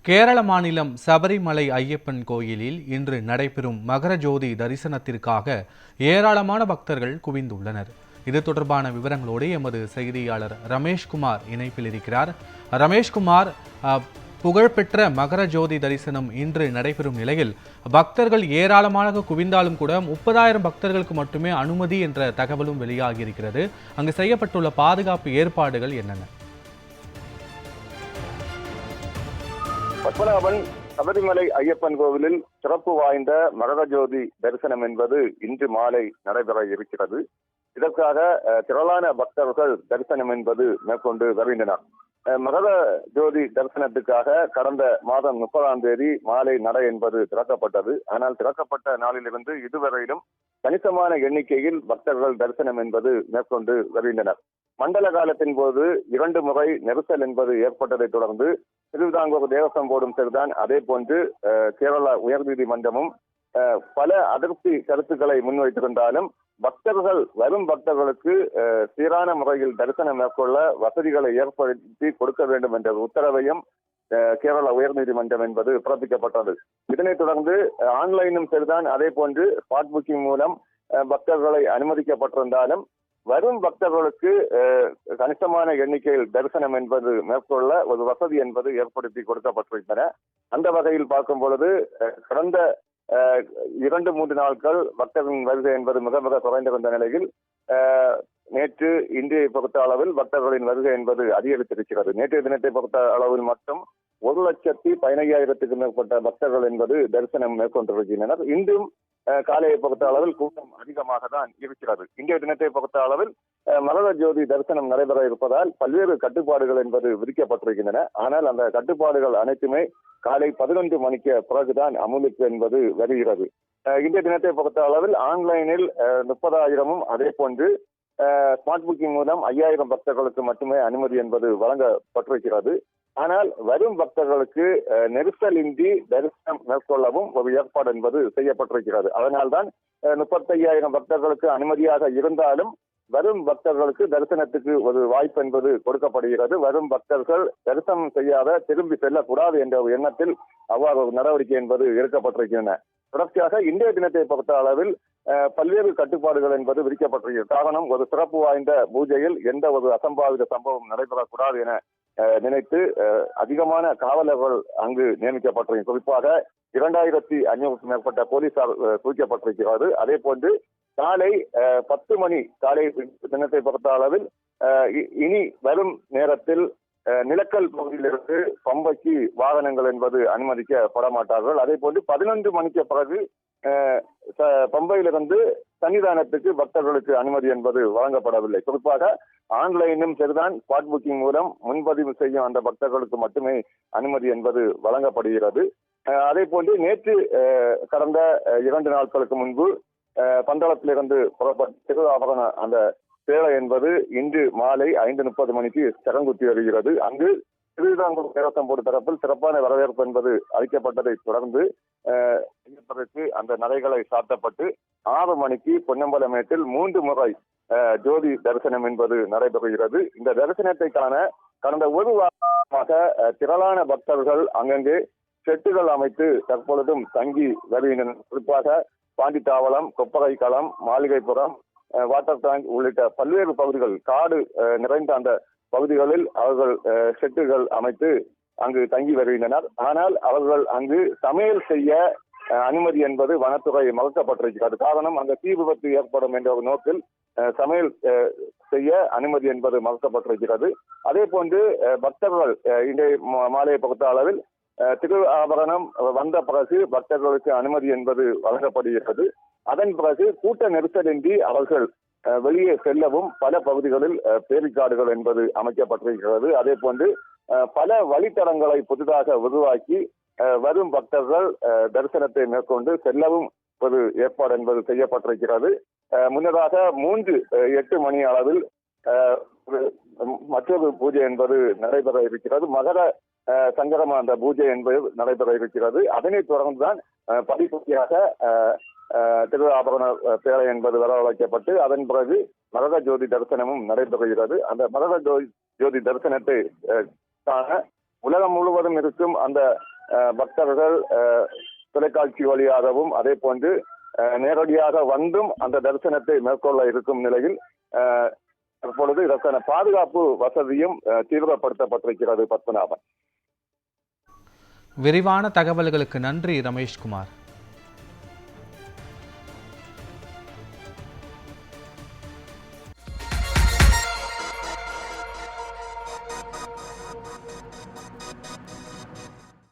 கேரள மாநிலம் சபரிமலை ஐயப்பன் கோயிலில் இன்று நடைபெறும் மகர ஜோதி தரிசனத்திற்காக ஏராளமான பக்தர்கள் குவிந்துள்ளனர். இது தொடர்பான விவரங்களோடு எமது செய்தியாளர் ரமேஷ்குமார் இணைப்பில் இருக்கிறார். ரமேஷ்குமார், புகழ்பெற்ற மகர ஜோதி தரிசனம் இன்று நடைபெறும் நிலையில் பக்தர்கள் ஏராளமாக குவிந்தாலும் கூட 30,000 பக்தர்களுக்கு மட்டுமே அனுமதி என்ற தகவலும் வெளியாகியிருக்கிறது. அங்கு செய்யப்பட்டுள்ள பாதுகாப்பு ஏற்பாடுகள் என்னென்ன? பத்மநாபன் சபரிமலை ஐயப்பன் கோவிலில் சிறப்பு வாய்ந்த மகர ஜோதி தரிசனம் என்பது இன்று மாலை நடைபெற இருக்கிறது. இதற்காக திரளான பக்தர்கள் தரிசனம் என்பது மேற்கொண்டு வருகின்றனர். மகர ஜோதி தரிசனத்துக்காக கடந்த மாதம் 30ஆம் தேதி மாலை நடை என்பது திறக்கப்பட்டது. ஆனால் திறக்கப்பட்ட நாளிலிருந்து இதுவரையிலும் கணிசமான எண்ணிக்கையில் பக்தர்கள் தரிசனம் என்பது மேற்கொண்டு வருகின்றனர். மண்டல காலத்தின் போது 2 முறை நெரிசல் என்பது ஏற்பட்டதை தொடர்ந்து திருவிதாங்கூர் தேவஸ்வம் போர்டும் சரிதான், அதே போன்று கேரள உயர்நீதிமன்றமும் பல அதிருப்தி கருத்துக்களை முன்வைத்திருந்தாலும் வரும் பக்தர்களுக்கு சீரான முறையில் தரிசனம் மேற்கொள்ள வசதிகளை ஏற்படுத்தி கொடுக்க வேண்டும் என்ற உத்தரவையும் கேரள உயர்நீதிமன்றம் என்பது பிறப்பிக்கப்பட்டது. இதனைத் தொடர்ந்து ஆன்லைனும் சரிதான், அதே போன்று ஸ்பாட் புக்கிங் மூலம் பக்தர்களை அனுமதிக்கப்பட்டிருந்தாலும் வரும் பக்தர்களுக்கு கணிசமான எண்ணிக்கையில் தரிசனம் என்பது மேற்கொள்ள ஒரு வசதி என்பது ஏற்படுத்தி கொடுக்கப்பட்டிருக்கின்றன. அந்த வகையில் பார்க்கும் பொழுது கடந்த 2-3 நாட்கள் பக்தர்களின் வருகை என்பது மிக மிக குறைந்திருந்த நிலையில் நேற்று இன்றைய பொறுத்த அளவில் பக்தர்களின் வருகை என்பது அதிகரித்திருக்கிறது. நேற்றைய தினத்தை பொறுத்த அளவில் மட்டும் 1,15,000க்கும் மேற்பட்ட பக்தர்கள் என்பது தரிசனம் மேற்கொண்டிருக்கின்றனர். இன்றும் காலையை பொறுத்த அளவில் கூட்டம் அதிகமாக தான் இருக்கிறது. இன்றைய தினத்தை பொறுத்த அளவில் மகர ஜோதி தரிசனம் நடைபெற இருப்பதால் பல்வேறு கட்டுப்பாடுகள் என்பது விதிக்கப்பட்டிருக்கின்றன. ஆனால் அந்த கட்டுப்பாடுகள் அனைத்துமே காலை 11 மணிக்கு பிறகுதான் அமுலுக்கு என்பது வருகிறது. இன்றைய தினத்தை பொறுத்த அளவில் ஆன்லைனில் 30,000ம் அதே போன்று ஸ்மார்ட் புக்கிங் மூலம் 5,000 பக்தர்களுக்கு மட்டுமே அனுமதி என்பது வழங்கப்பட்டிருக்கிறது. ஆனால் வரும் பக்தர்களுக்கு நெரிசலின்றி தரிசனம் மேற்கொள்ளவும் ஒரு ஏற்பாடு என்பது செய்யப்பட்டிருக்கிறது. அதனால்தான் 35,000 பக்தர்களுக்கு அனுமதியாக இருந்தாலும் வரும் பக்தர்களுக்கு தரிசனத்துக்கு ஒரு வாய்ப்பு என்பது கொடுக்கப்படுகிறது. வரும் பக்தர்கள் தரிசனம் செய்யாத திரும்பி செல்லக்கூடாது என்ற ஒரு எண்ணத்தில் அவ்வாறு ஒரு நடவடிக்கை என்பது எடுக்கப்பட்டிருக்கின்றன. தொடர்ச்சியாக இன்றைய தினத்தை பொறுத்த அளவில் பல்வேறு கட்டுப்பாடுகள் என்பது விதிக்கப்பட்டிருக்கிறது. காரணம், ஒரு சிறப்பு வாய்ந்த பூஜையில் எந்த ஒரு அசம்பாவித சம்பவம் நடைபெறக்கூடாது என நினைத்து அதிகமான காவலர்கள் அங்கு நியமிக்கப்பட்டிருக்கிறது. குறிப்பாக 2,500க்கும் மேற்பட்ட போலீசார் குவிக்கப்பட்டிருக்கிறது. அதே போன்று காலை 10 மணி காலை தினத்தை பொறுத்த அளவில் இனி வரும் நேரத்தில் நிலக்கல் பகுதியிலிருந்து பம்பைக்கு வாகனங்கள் என்பது அனுமதிக்கப்பட மாட்டார்கள். அதே போன்று 11 மணிக்கு பிறகு பம்பையிலிருந்து சன்னிதானத்துக்கு பக்தர்களுக்கு அனுமதி என்பது வழங்கப்படவில்லை. குறிப்பாக ஆன்லைனும் சரிதான், ஸ்பாட் புக்கிங் மூலம் முன்பதிவு செய்யும் அந்த பக்தர்களுக்கு மட்டுமே அனுமதி என்பது வழங்கப்படுகிறது. அதே போன்று நேற்று கடந்த 2 நாட்களுக்கு முன்பு பந்தளத்திலிருந்து புறப்பட்ட திருவாபரண அந்த சேலை என்பது இன்று மாலை 5:30 மணிக்கு சரங்குத்தி வருகிறது. அங்கு திருவிதாங்கூர் தேவஸ்வம் போர்டு தரப்பில் சிறப்பான வரவேற்பு என்பது அளிக்கப்பட்டதை தொடர்ந்து அந்த நடைகளை சாத்தப்பட்டு 6 மணிக்கு பொன்னம்பலமேட்டில் 3 முறை ஜோதி தரிசனம் என்பது நடைபெறுகிறது. இந்த தரிசனத்தை காண கடந்த ஒரு வாரமாக திரளான பக்தர்கள் அங்கங்கே செட்டுகள் அமைத்து தற்பொழுதும் தங்கி வருகின்றனர். குறிப்பாக பாண்டித்தாவளம், கொப்பகை களம், மாளிகைப்புறம், வாட்டர் டேங்க் உள்ளிட்ட பல்வேறு பகுதிகள், காடு நிறைந்த அந்த பகுதிகளில் அவர்கள் செட்டுகள் அமைத்து அங்கு தங்கி வருகின்றனர். ஆனால் அவர்கள் அங்கு சமையல் செய்ய அனுமதி என்பது வனத்துறை மறுக்கப்பட்டிருக்கிறது. காரணம், அந்த தீ விபத்து ஏற்படும் என்ற ஒரு நோக்கில் சமையல் செய்ய அனுமதி என்பது மறுக்கப்பட்டிருக்கிறது. அதே போன்று பக்தர்கள் இன்றைய மாலையை பொறுத்த அளவில் திரு ஆபரணம் வந்த பிறகு பக்தர்களுக்கு அனுமதி என்பது வழங்கப்படுகிறது. அதன் பிறகு கூட்ட நெரிசலின்றி அவர்கள் வெளியே செல்லவும் பல பகுதிகளில் பேரிக்காடுகள் என்பது அமைக்கப்பட்டிருக்கிறது. அதே போன்று பல வழித்தடங்களை புதிதாக உருவாக்கி வரும் பக்தர்கள் தரிசனத்தை மேற்கொண்டு செல்லவும் ஒரு ஏற்பாடு என்பது செய்யப்பட்டிருக்கிறது. முன்னதாக 3:08 மணி அளவில் மற்றொரு பூஜை என்பது நடைபெற இருக்கிறது. மகர சங்கரம அந்த பூஜை என்பது நடைபெற இருக்கிறது. அதனைத் தொடர்ந்துதான் படிப்படியாக திரு ஆபரண பேழை என்பது வரவழைக்கப்பட்டு அதன் பிறகு மகர ஜோதி தரிசனமும் நடைபெறுகிறது. அந்த மகர ஜோதி தரிசனத்தை காண உலகம் முழுவதும் இருக்கும் அந்த பக்தர்கள் தொலைக்காட்சி வழியாகவும் அதே போன்று நேரடியாக வந்தும் அந்த தரிசனத்தை மேற்கொள்ள இருக்கும் நிலையில் தற்பொழுது இதற்கான பாதுகாப்பு வசதியும் தீவிரப்படுத்தப்பட்டிருக்கிறது. பத்மநாபன். விரிவான தகவல்களுக்கு நன்றி ரமேஷ்குமார்.